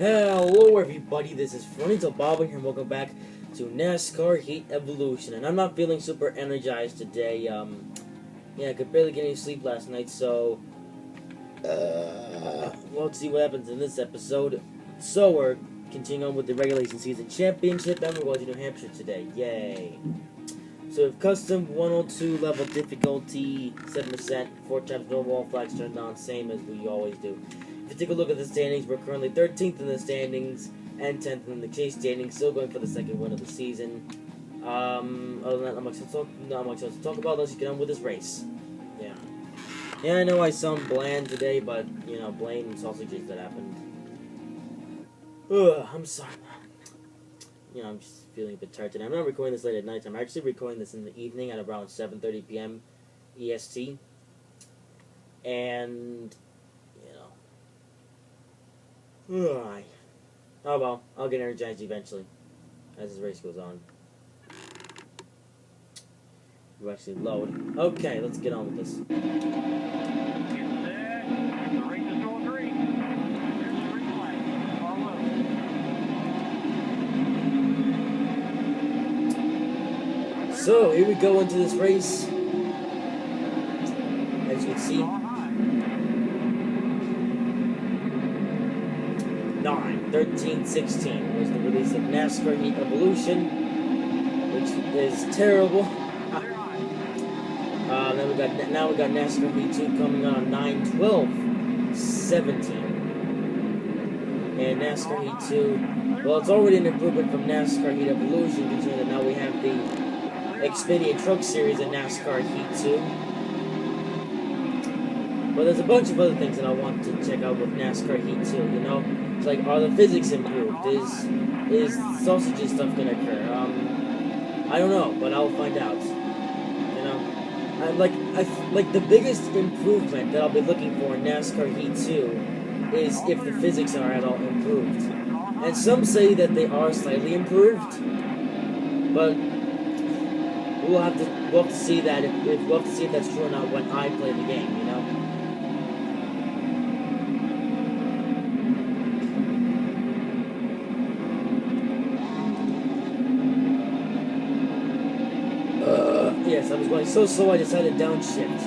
Hello everybody, this is Frontal Bob here and welcome back to NASCAR Heat Evolution. And I'm not feeling super energized today. Yeah, I could barely get any sleep last night, so we'll see what happens in this episode. So we're continuing on with the regulation season championship, and we're going to New Hampshire today. Yay! So we have custom 102 level difficulty, 7%, 4 times normal, all flags turned on, same as we always do. If you take a look at the standings, we're currently 13th in the standings and 10th in the chase standings, still going for the second win of the season. Other than that, not much else to talk about. Let's get on with this race. Yeah, I know I sound bland today, but, you know, blame sausages that happened. Ugh, I'm sorry. You know, I'm just feeling a bit tired today. I'm not recording this late at night. I'm actually recording this in the evening at around 7:30 p.m. EST. And, you know, oh well, I'll get energized eventually as this race goes on. You actually load. Okay, let's get on with this. The race is going green. Here's the green flag. So, here we go into this race. As you can see, 9, 13, 16 was the release of NASCAR Heat Evolution, which is terrible. Now we got NASCAR Heat 2 coming on 9, 12, 17. And NASCAR Heat 2, well, it's already an improvement from NASCAR Heat Evolution, considering that now we have the Xfinity Truck Series in NASCAR Heat 2. But there's a bunch of other things that I want to check out with NASCAR Heat 2, you know? It's like, are the physics improved? Is sausage stuff gonna occur? I don't know, but I'll find out. You know? Like the biggest improvement that I'll be looking for in NASCAR Heat 2 is if the physics are at all improved. And some say that they are slightly improved, but we'll have to see that we'll have to see if that's true or not when I play the game, you know? Yes, I was going so slow I decided to downshift.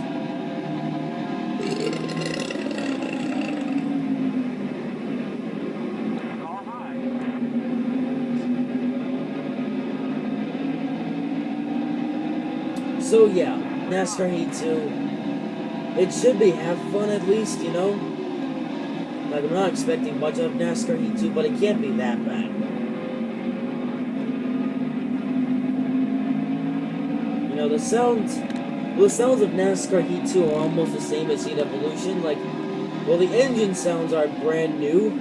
So yeah, NASCAR Heat 2, it should be have fun at least, you know? Like, I'm not expecting much of NASCAR Heat 2, but it can't be that bad. You know, the sounds of NASCAR Heat 2 are almost the same as Heat Evolution. Like, well, the engine sounds are brand new,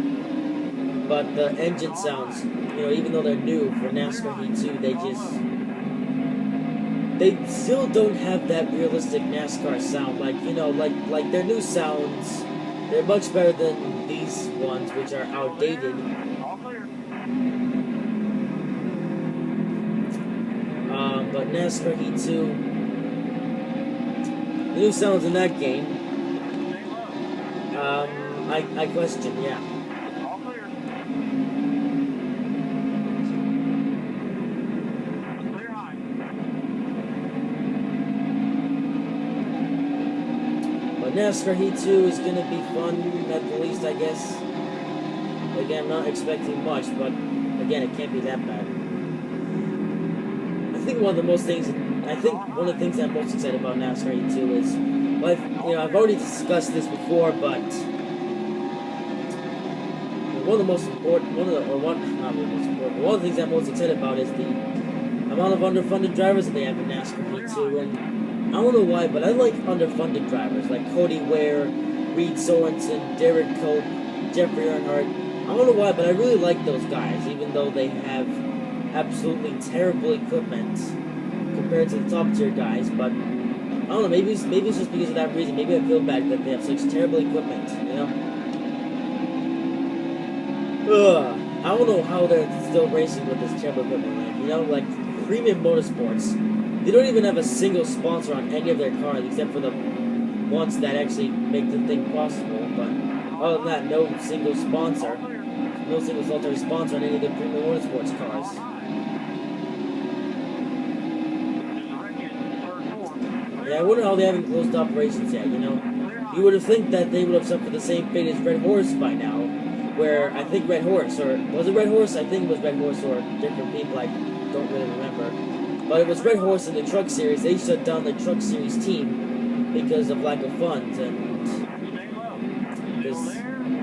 but the engine sounds, you know, even though they're new for NASCAR Heat 2, they still don't have that realistic NASCAR sound. Like, you know, like their new sounds, they're much better than these ones, which are outdated. But NASCAR Heat 2, the new sounds in that game, I question, yeah. But NASCAR Heat 2 is going to be fun, at the least, I guess. Again, I'm not expecting much, but again, it can't be that bad. I think one of the things I'm most excited about NASCAR Heat 2 is, well, I've already discussed this before, but one of the things I'm most excited about is the amount of underfunded drivers that they have in NASCAR Heat 2, and I don't know why, but I like underfunded drivers, like Cody Ware, Reed Sorensen, Derek Cope, Jeffrey Earnhardt. I don't know why, but I really like those guys, even though they have absolutely terrible equipment compared to the top tier guys. But I don't know, maybe it's just because of that reason. Maybe I feel bad that they have such terrible equipment, you know? I don't know how they're still racing with this terrible equipment, man. You know, like Premium Motorsports, they don't even have a single sponsor on any of their cars except for the ones that actually make the thing possible. But Other than that, no single sponsor. No single solitary sponsor on any of the Premium Motorsports cars. Yeah, I wonder how they haven't closed operations yet, you know? You would have think that they would have suffered the same fate as Red Horse by now, where I think Red Horse, or was it Red Horse? I think it was Red Horse or different people, I don't really remember. But it was Red Horse in the Truck Series. They shut down the Truck Series team because of lack of funds, and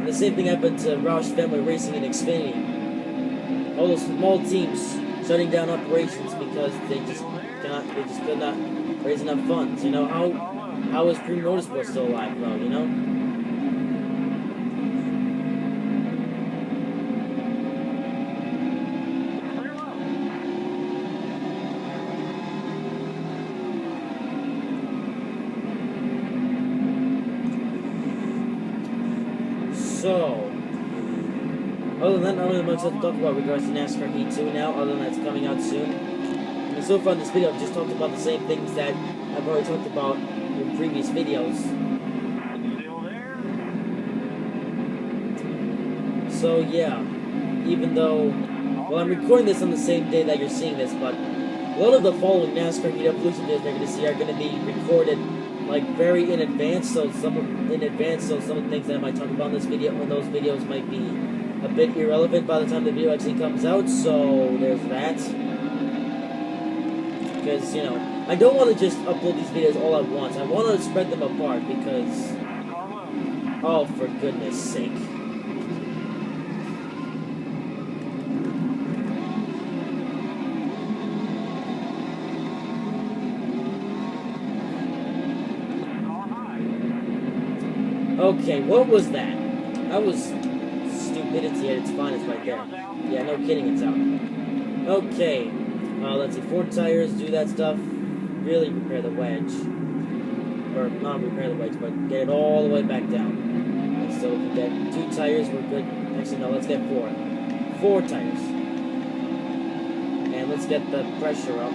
the same thing happened to Roush Fenway Racing and Xfinity. All those small teams shutting down operations because they just could not raise enough funds. You know, how is Premium Motorsports still alive, though, you know? So, other than that, not really much to talk about regards to NASCAR Heat 2 now, other than that's coming out soon. And so far in this video, I've just talked about the same things that I've already talked about in previous videos. So, yeah, even though, well, I'm recording this on the same day that you're seeing this, but a lot of the following NASCAR Heat Evolution videos you're going to see are going to be recorded like very in advance, so some of the things that I might talk about in this video or those videos might be a bit irrelevant by the time the video actually comes out, so there's that. Because, you know, I don't want to just upload these videos all at once. I want to spread them apart because, oh, for goodness sake. Okay, what was that? That was stupidity at its finest right there. Yeah, no kidding, it's out. Okay, let's see, 4 tires, do that stuff. Really repair the wedge. Or, not repair the wedge, but get it all the way back down. And so we can get 2 tires, we're good. Actually, no, let's get 4. 4 tires. And let's get the pressure up.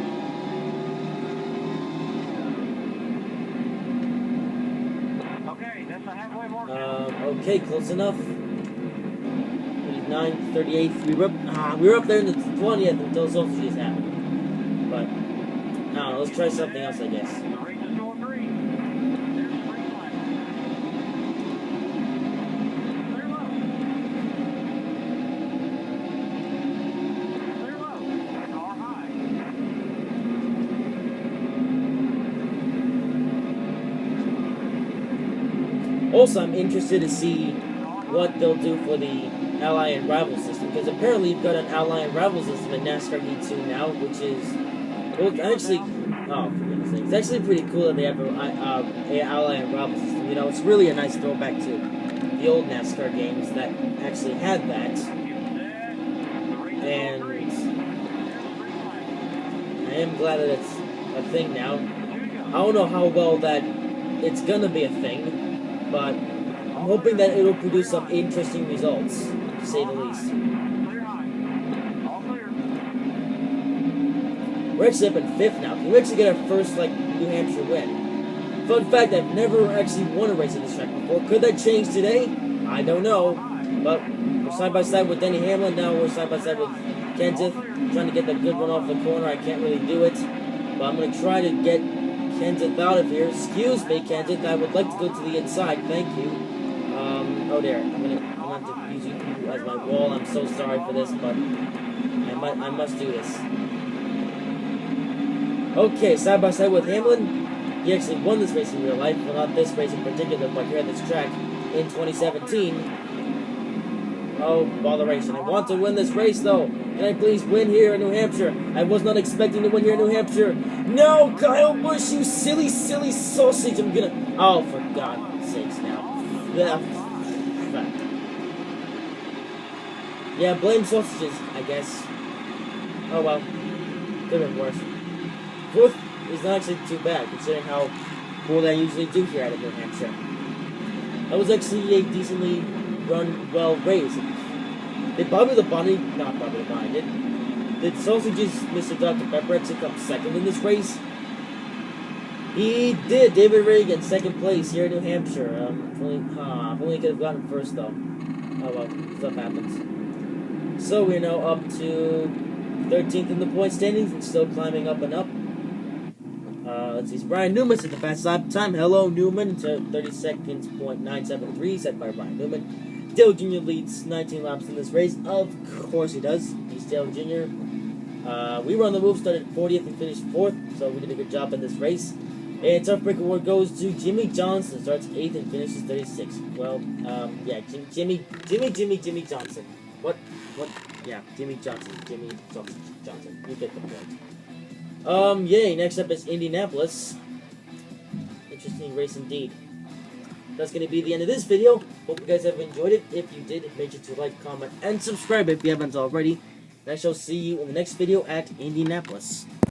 Okay, close enough. 39, 38. We were up there in the 20th until sausages happened. But, I don't know, let's try something else, I guess. Also, I'm interested to see what they'll do for the ally and rival system, because apparently you've got an ally and rival system in NASCAR Heat 2 now, which is, well, actually, oh, for goodness sake, it's actually pretty cool that they have an ally and rival system. You know, it's really a nice throwback to the old NASCAR games that actually had that, and I am glad that it's a thing now. I don't know how well that it's gonna be a thing, but I'm hoping that it'll produce some interesting results, to say the least. We're actually up in 5th now. Can we actually get our first, like, New Hampshire win? Fun fact, I've never actually won a race at this track before. Could that change today? I don't know. But we're side by side with Denny Hamlin. Now we're side by side with Kenseth. Trying to get the good one off the corner. I can't really do it. But I'm going to try to get Kenseth out of here. Excuse me, Kenseth. I would like to go to the inside. Thank you. Oh there. I'm going to use you as my wall. I'm so sorry for this, but I must do this. Okay, side by side with Hamlin. He actually won this race in real life. Well, not this race in particular, but here at this track in 2017. Oh, botheration. I want to win this race, though. Can I please win here in New Hampshire? I was not expecting to win here in New Hampshire. No, Kyle Busch, you silly, silly sausage. I'm gonna... Oh, for God's sakes now. Yeah, blame sausages, I guess. Oh, well. Could have been worse. 4th is not actually too bad, considering how poor they usually do here out of New Hampshire. That was actually a decently run, well race. Did Bobby Labonte, not Bobby Labonte, did Sausages Mr. Dr. Pepper actually come second in this race? He did. David Reagan, second place here in New Hampshire. If only could have gotten first though. Oh well, stuff happens. So we're now up to 13th in the point standings and still climbing up and up. Let's see, it's Brian Newman at the fastest lap time. Hello, Newman, to 30 seconds, .973, set by Brian Newman. Dale Jr. leads 19 laps in this race. Of course he does. He's Dale Jr. We were on the move, started 40th and finished 4th, so we did a good job in this race. And Tough Break Award goes to Jimmy Johnson, starts 8th and finishes 36th. Well, yeah, Jimmy Johnson. What? Yeah, Jimmy Johnson. You get the point. Yay, next up is Indianapolis. Interesting race indeed. That's going to be the end of this video. Hope you guys have enjoyed it. If you did, make sure to like, comment, and subscribe if you haven't already. And I shall see you in the next video at Indianapolis.